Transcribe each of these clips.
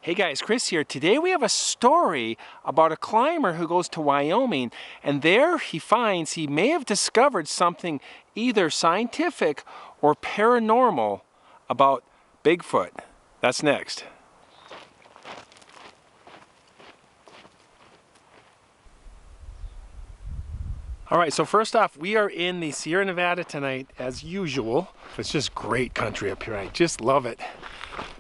Hey guys, Chris here. Today we have a story about a climber who goes to Wyoming, and there he finds he may have discovered something either scientific or paranormal about Bigfoot. That's next. Alright, so first off, we are in the Sierra Nevada tonight as usual. It's just great country up here. I just love it.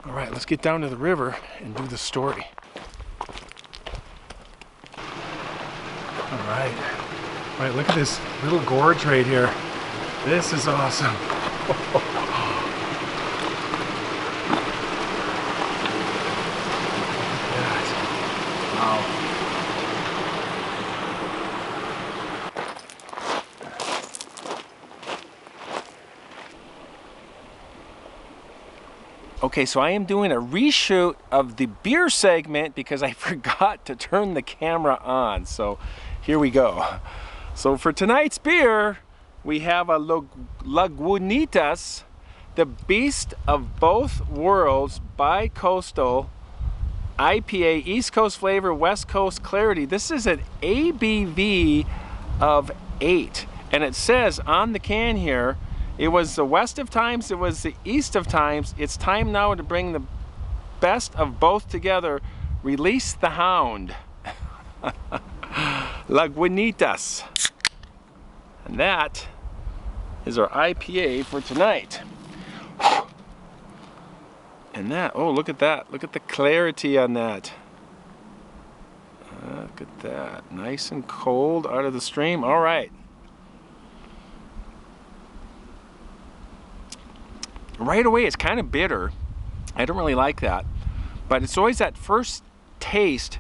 Alright, let's get down to the river and do the story. Alright, look at this little gorge right here. This is awesome. Okay, so I am doing a reshoot of the beer segment because I forgot to turn the camera on. So here we go. So for tonight's beer, we have a Lagunitas, the Beast of Both Worlds Bi-Coastal IPA, East Coast flavor, West Coast clarity. This is an ABV of 8. And it says on the can here, it was the west of times, it was the east of times. It's time now to bring the best of both together. Release the hound. Lagunitas. And that is our IPA for tonight. And that, oh, look at that. Look at the clarity on that. Look at that. Nice and cold out of the stream. All right. Right away, it's kind of bitter. I don't really like that. But it's always that first taste,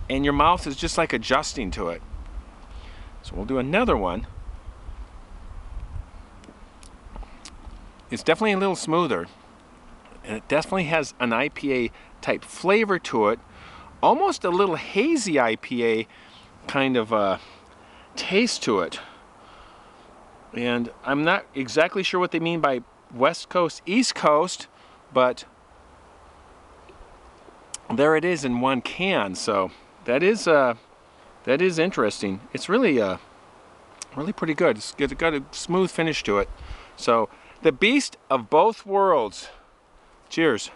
and your mouth is just like adjusting to it. So we'll do another one. It's definitely a little smoother. And it definitely has an IPA type flavor to it. Almost a little hazy IPA kind of taste to it. And I'm not exactly sure what they mean by West Coast, East Coast, but there it is in one can. So that is interesting. It's really really pretty good. It's got a smooth finish to it. So the Beast of Both Worlds. Cheers.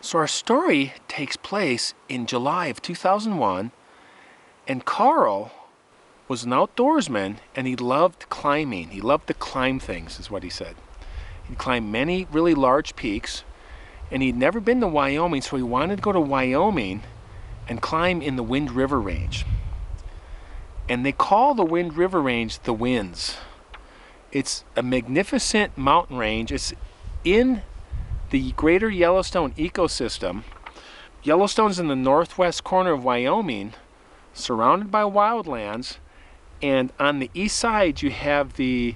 So our story takes place in July of 2001, and Carl was an outdoorsman, and he loved climbing. He loved to climb things, is what he said. He'd climb many really large peaks, and he'd never been to Wyoming, so he wanted to go to Wyoming and climb in the Wind River Range. And they call the Wind River Range the Winds. It's a magnificent mountain range. It's in the greater Yellowstone ecosystem. Yellowstone's in the northwest corner of Wyoming, surrounded by wildlands. And on the east side, you have the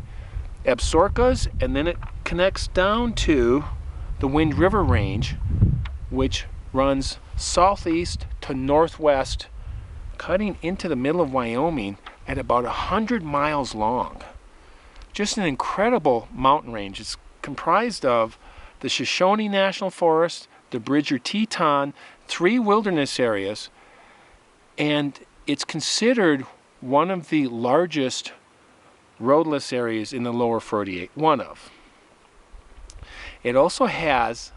Absarokas, and then it connects down to the Wind River Range, which runs southeast to northwest, cutting into the middle of Wyoming at about 100 miles long. Just an incredible mountain range. It's comprised of the Shoshone National Forest, the Bridger Teton, 3 wilderness areas, and it's considered one of the largest roadless areas in the lower 48, one of. It also has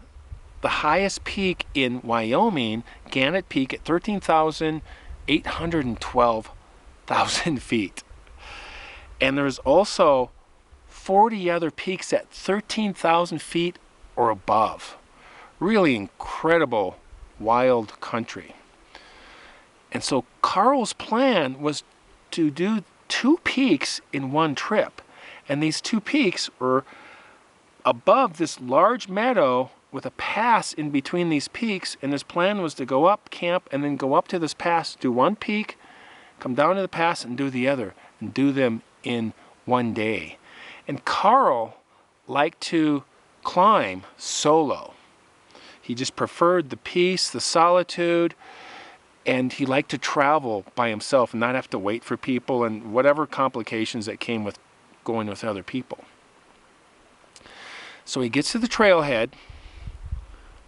the highest peak in Wyoming, Gannett Peak, at 13,812 feet. And there's also 40 other peaks at 13,000 feet or above. Really incredible wild country. And so Carl's plan was to do 2 peaks in one trip. And these 2 peaks were above this large meadow with a pass in between these peaks. And his plan was to go up, camp, and then go up to this pass, do 1 peak, come down to the pass and do the other, and do them in one day. And Carl liked to climb solo. He just preferred the peace, the solitude, and he liked to travel by himself and not have to wait for people and whatever complications that came with going with other people. So he gets to the trailhead,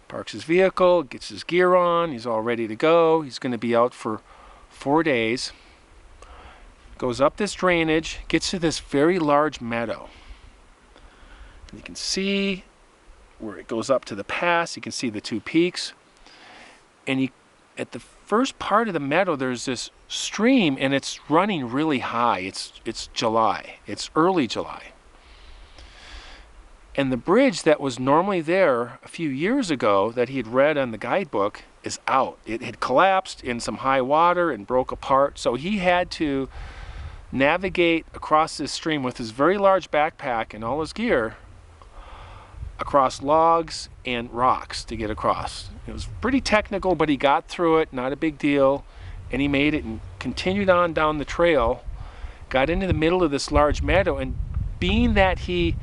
parks his vehicle, gets his gear on, he's all ready to go. He's going to be out for 4 days. Goes up this drainage, gets to this very large meadow. And you can see where it goes up to the pass. You can see the 2 peaks. And at the first part of the meadow, there's this stream, and it's running really high. It's July. It's early July. And the bridge that was normally there a few years ago that he had read on the guidebook is out. It had collapsed in some high water and broke apart. So he had to navigate across this stream with his very large backpack and all his gear across logs and rocks to get across. It was pretty technical, but he got through it, not a big deal, and he made it and continued on down the trail, got into the middle of this large meadow, and being that he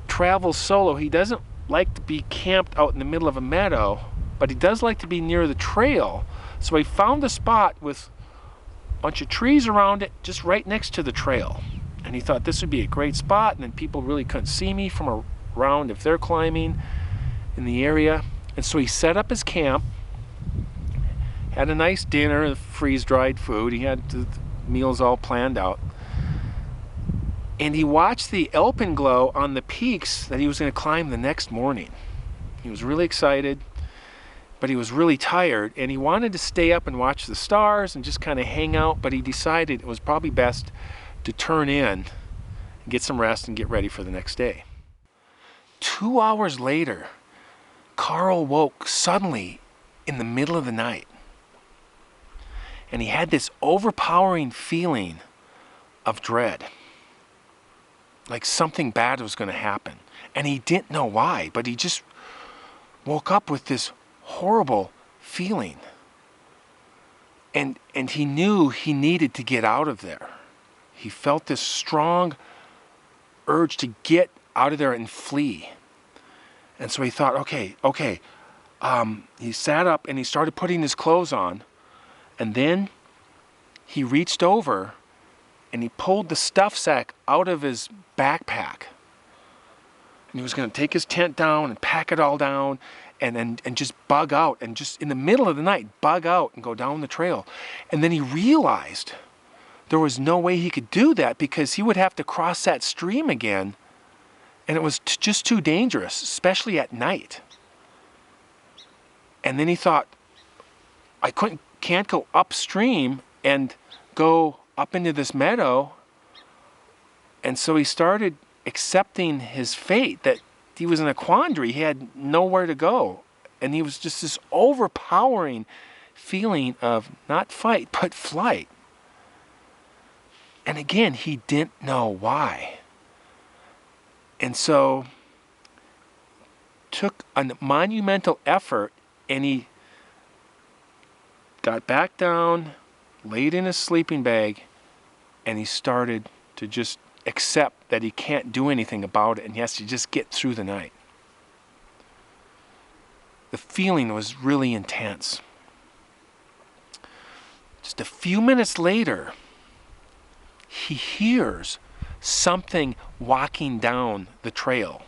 travels solo, he doesn't like to be camped out in the middle of a meadow, but he does like to be near the trail. So he found a spot with a bunch of trees around it, just right next to the trail. And he thought this would be a great spot, and then people really couldn't see me from around if they're climbing in the area. And so he set up his camp, had a nice dinner, freeze-dried food. He had the meals all planned out. And he watched the alpenglow on the peaks that he was going to climb the next morning. He was really excited, but he was really tired, and he wanted to stay up and watch the stars and just kind of hang out, but he decided it was probably best to turn in and get some rest and get ready for the next day. 2 hours later, Carl woke suddenly in the middle of the night. And he had this overpowering feeling of dread. Like something bad was going to happen. And he didn't know why, but he just woke up with this horrible feeling. And he knew he needed to get out of there. He felt this strong urge to get out of there and flee. And so he thought, okay. He sat up and he started putting his clothes on. And then he reached over and he pulled the stuff sack out of his backpack. And he was going to take his tent down and pack it all down and just bug out. And just in the middle of the night, bug out and go down the trail. And then he realized there was no way he could do that because he would have to cross that stream again. And it was just too dangerous, especially at night. And then he thought, I can't go upstream and go up into this meadow. And so he started accepting his fate, that he was in a quandary. He had nowhere to go. And he was just this overpowering feeling of not fight, but flight. And again, he didn't know why. And so took a monumental effort, and he got back down, laid in his sleeping bag, and he started to just accept that he can't do anything about it and he has to just get through the night. The feeling was really intense. Just a few minutes later, he hears something walking down the trail,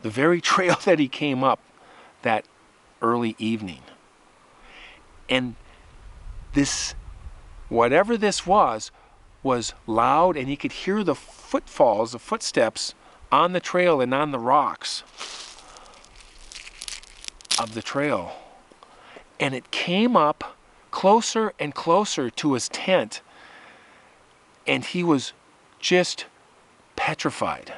the very trail that he came up that early evening. And this, whatever this was loud, and he could hear the footfalls, the footsteps on the trail and on the rocks of the trail. And it came up closer and closer to his tent, and he was just petrified.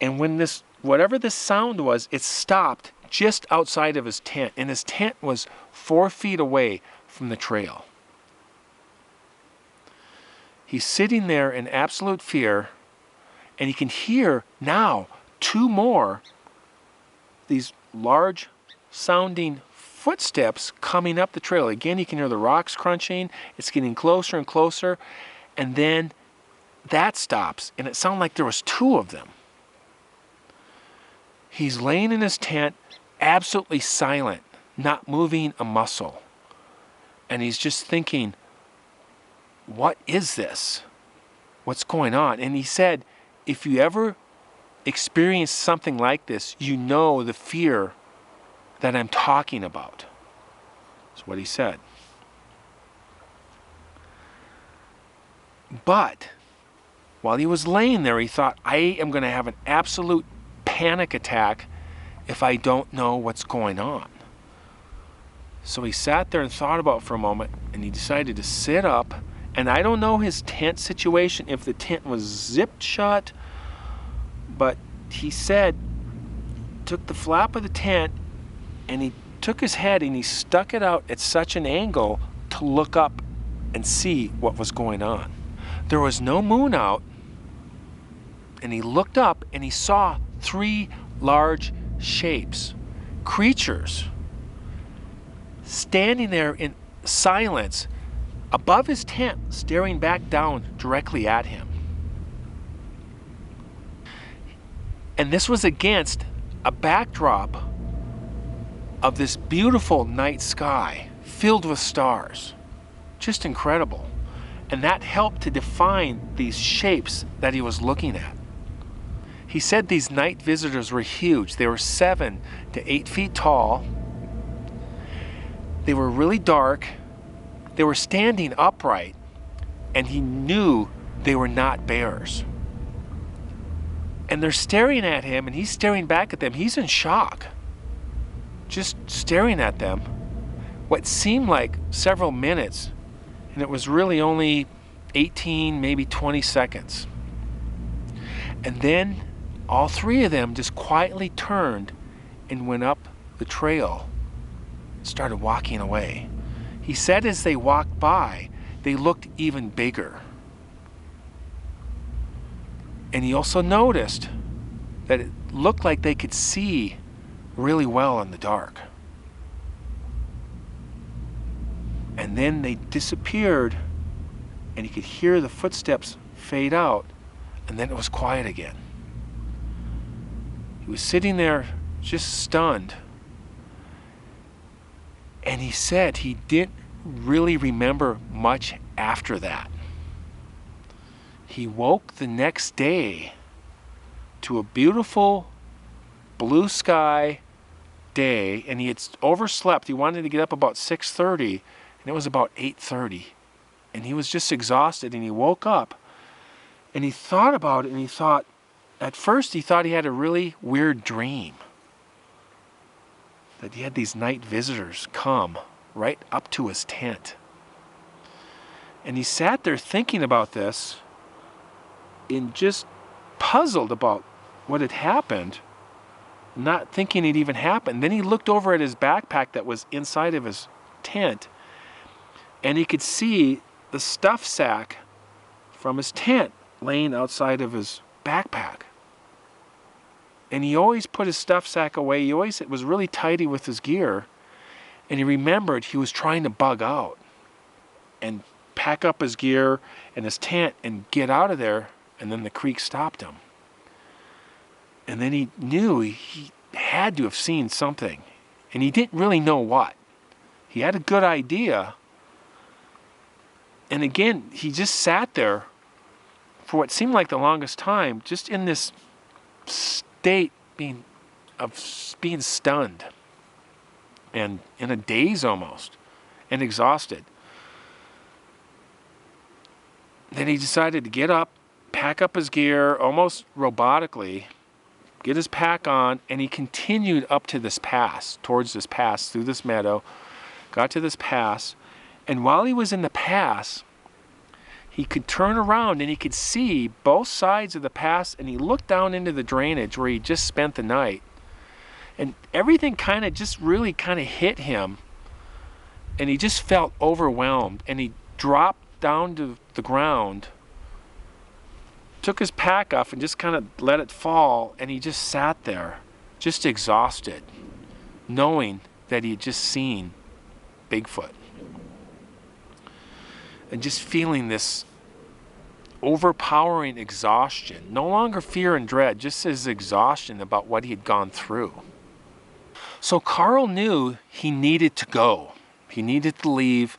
And when this, whatever this sound was, it stopped just outside of his tent, and his tent was 4 feet away from the trail. He's sitting there in absolute fear, and he can hear now 2 more, these large sounding footsteps coming up the trail. Again, he can hear the rocks crunching. It's getting closer and closer, and then that stops, and it sounded like there was 2 of them. He's laying in his tent, absolutely silent, not moving a muscle. And he's just thinking, what is this? What's going on? And he said, if you ever experienced something like this, you know the fear that I'm talking about. That's what he said. But while he was laying there, he thought, I am going to have an absolute panic attack if I don't know what's going on. So he sat there and thought about it for a moment, and he decided to sit up. And I don't know his tent situation, if the tent was zipped shut, but he said, took the flap of the tent, and he took his head and he stuck it out at such an angle to look up and see what was going on. There was no moon out, and he looked up and he saw 3 large shapes, creatures, standing there in silence above his tent, staring back down directly at him. And this was against a backdrop of this beautiful night sky filled with stars. Just incredible. And that helped to define these shapes that he was looking at. He said these night visitors were huge. They were 7 to 8 feet tall. They were really dark. They were standing upright, and he knew they were not bears. And they're staring at him, and he's staring back at them. He's in shock, just staring at them. What seemed like several minutes, and it was really only 18, maybe 20 seconds. And then all 3 of them just quietly turned and went up the trail, started walking away. He said as they walked by, they looked even bigger. And he also noticed that it looked like they could see really well in the dark. And then they disappeared, and he could hear the footsteps fade out, and then it was quiet again. He was sitting there just stunned. And he said he didn't really remember much after that. He woke the next day to a beautiful blue sky day, and he had overslept. He wanted to get up about 6:30, and it was about 8:30. And he was just exhausted, and he woke up, and he thought about it, and he thought, at first he thought he had a really weird dream. That he had these night visitors come right up to his tent. And he sat there thinking about this and just puzzled about what had happened, not thinking it even happened. Then he looked over at his backpack that was inside of his tent, and he could see the stuff sack from his tent laying outside of his backpack. And he always put his stuff sack away. He always was really tidy with his gear. And he remembered he was trying to bug out and pack up his gear and his tent and get out of there. And then the creek stopped him. And then he knew he had to have seen something. And he didn't really know what. He had a good idea. And again, he just sat there for what seemed like the longest time, just in this state being stunned and in a daze almost, and exhausted. Then he decided to get up, pack up his gear almost robotically, get his pack on, and he continued up to this pass, towards this pass, through this meadow, got to this pass, and while he was in the pass, he could turn around and he could see both sides of the pass, and he looked down into the drainage where he just spent the night. And everything kind of just really kind of hit him, and he just felt overwhelmed, and he dropped down to the ground, took his pack off and just kind of let it fall, and he just sat there, just exhausted, knowing that he had just seen Bigfoot. And just feeling this overpowering exhaustion. No longer fear and dread, just his exhaustion about what he had gone through. So Carl knew he needed to go. He needed to leave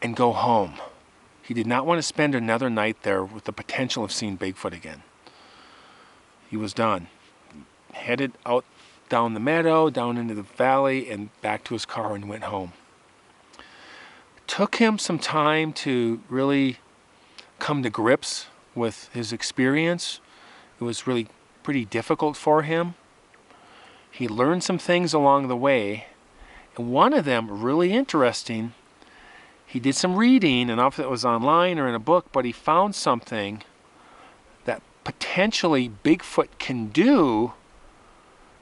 and go home. He did not want to spend another night there with the potential of seeing Bigfoot again. he was done. Headed out down the meadow, down into the valley, and back to his car and went home. Took him some time to really come to grips with his experience. It was really pretty difficult for him. He learned some things along the way, and one of them, really interesting, he did some reading, and I don't know if it was online or in a book, but he found something that potentially Bigfoot can do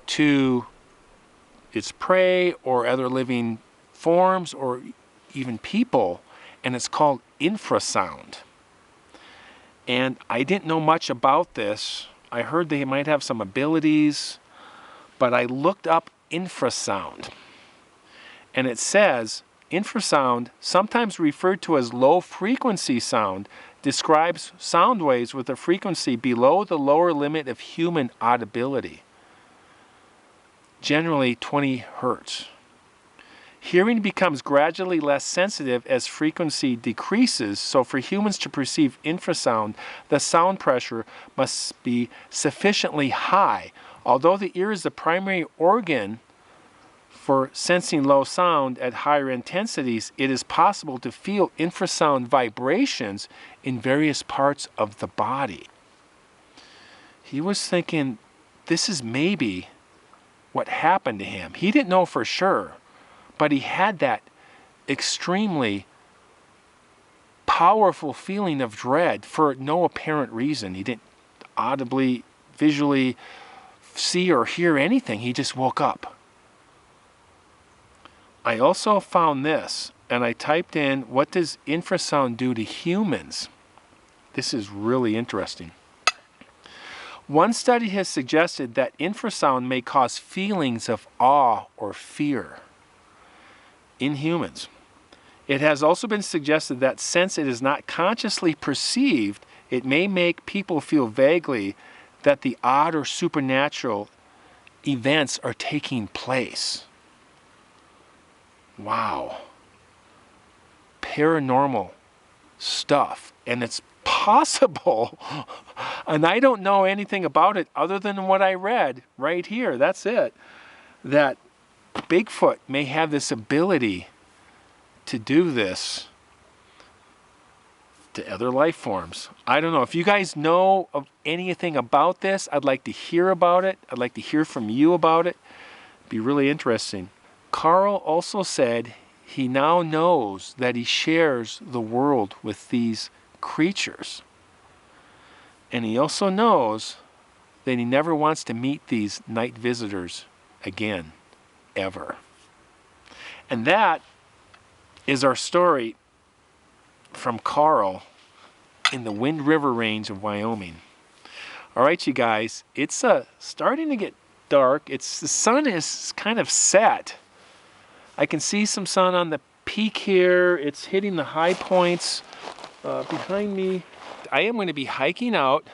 to its prey or other living forms or even people, and it's called infrasound. And I didn't know much about this. I heard they might have some abilities, but I looked up infrasound, and it says infrasound, sometimes referred to as low frequency sound, describes sound waves with a frequency below the lower limit of human audibility, generally 20 hertz. Hearing becomes gradually less sensitive as frequency decreases, so for humans to perceive infrasound, the sound pressure must be sufficiently high. Although the ear is the primary organ for sensing low sound at higher intensities, it is possible to feel infrasound vibrations in various parts of the body. He was thinking this is maybe what happened to him. He didn't know for sure, but he had that extremely powerful feeling of dread for no apparent reason. He didn't audibly, visually see or hear anything. He just woke up. I also found this, and I typed in, what does infrasound do to humans? This is really interesting. One study has suggested that infrasound may cause feelings of awe or fear in humans. It has also been suggested that since it is not consciously perceived, it may make people feel vaguely that the odd or supernatural events are taking place. Wow. Paranormal stuff. And it's possible, and I don't know anything about it other than what I read right here, that's it, that Bigfoot may have this ability to do this to other life forms. I don't know. If you guys know of anything about this, I'd like to hear about it. I'd like to hear from you about it. It'd be really interesting. Carl also said he now knows that he shares the world with these creatures. And he also knows that he never wants to meet these night visitors again, ever. And that is our story from Carl in the Wind River Range of Wyoming. All right, you guys, it's starting to get dark. The sun is kind of set. I can see some sun on the peak here. It's hitting the high points behind me. I am going to be hiking out,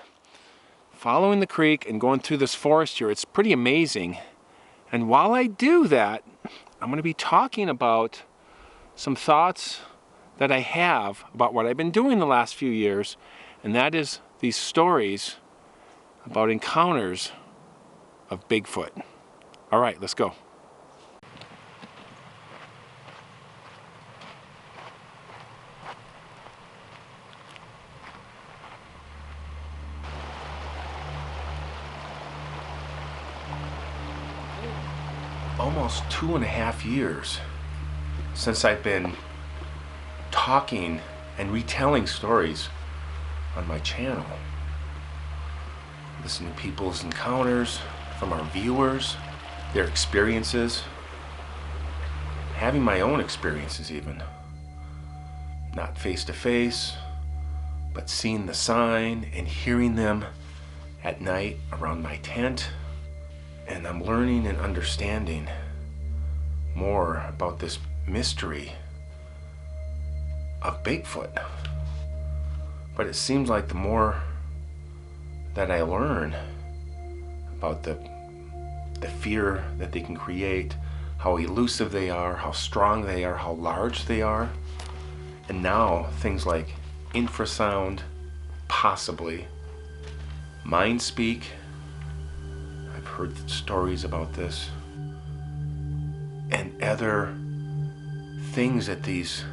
following the creek and going through this forest here. It's pretty amazing. And while I do that, I'm going to be talking about some thoughts that I have about what I've been doing the last few years, and that is these stories about encounters of Bigfoot. All right, let's go. Almost 2.5 years since I've been talking and retelling stories on my channel. Listening to people's encounters from our viewers, their experiences, having my own experiences even. Not face to face, but seeing the sign and hearing them at night around my tent. And I'm learning and understanding more about this mystery of Bigfoot. But it seems like the more that I learn about the fear that they can create, how elusive they are, how strong they are, how large they are, and now things like infrasound, possibly, mind speak, heard stories about this and other things that these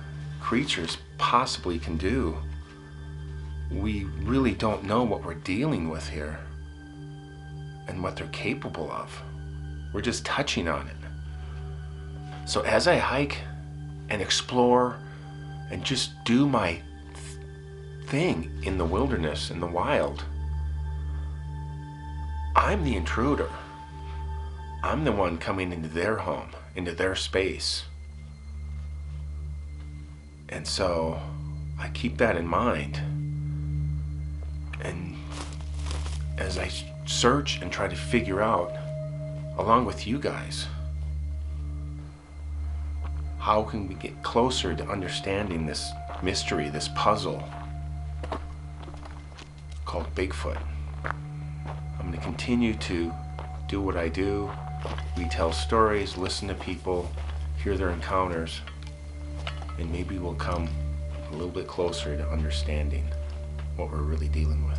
creatures possibly can do. We really don't know what we're dealing with here and what they're capable of. We're just touching on it. So as I hike and explore and just do my thing in the wilderness, in the wild, I'm the intruder. I'm the one coming into their home, into their space. And so I keep that in mind. And as I search and try to figure out, along with you guys, how can we get closer to understanding this mystery, this puzzle called Bigfoot. I'm going to continue to do what I do, retell stories, listen to people, hear their encounters, and maybe we'll come a little bit closer to understanding what we're really dealing with.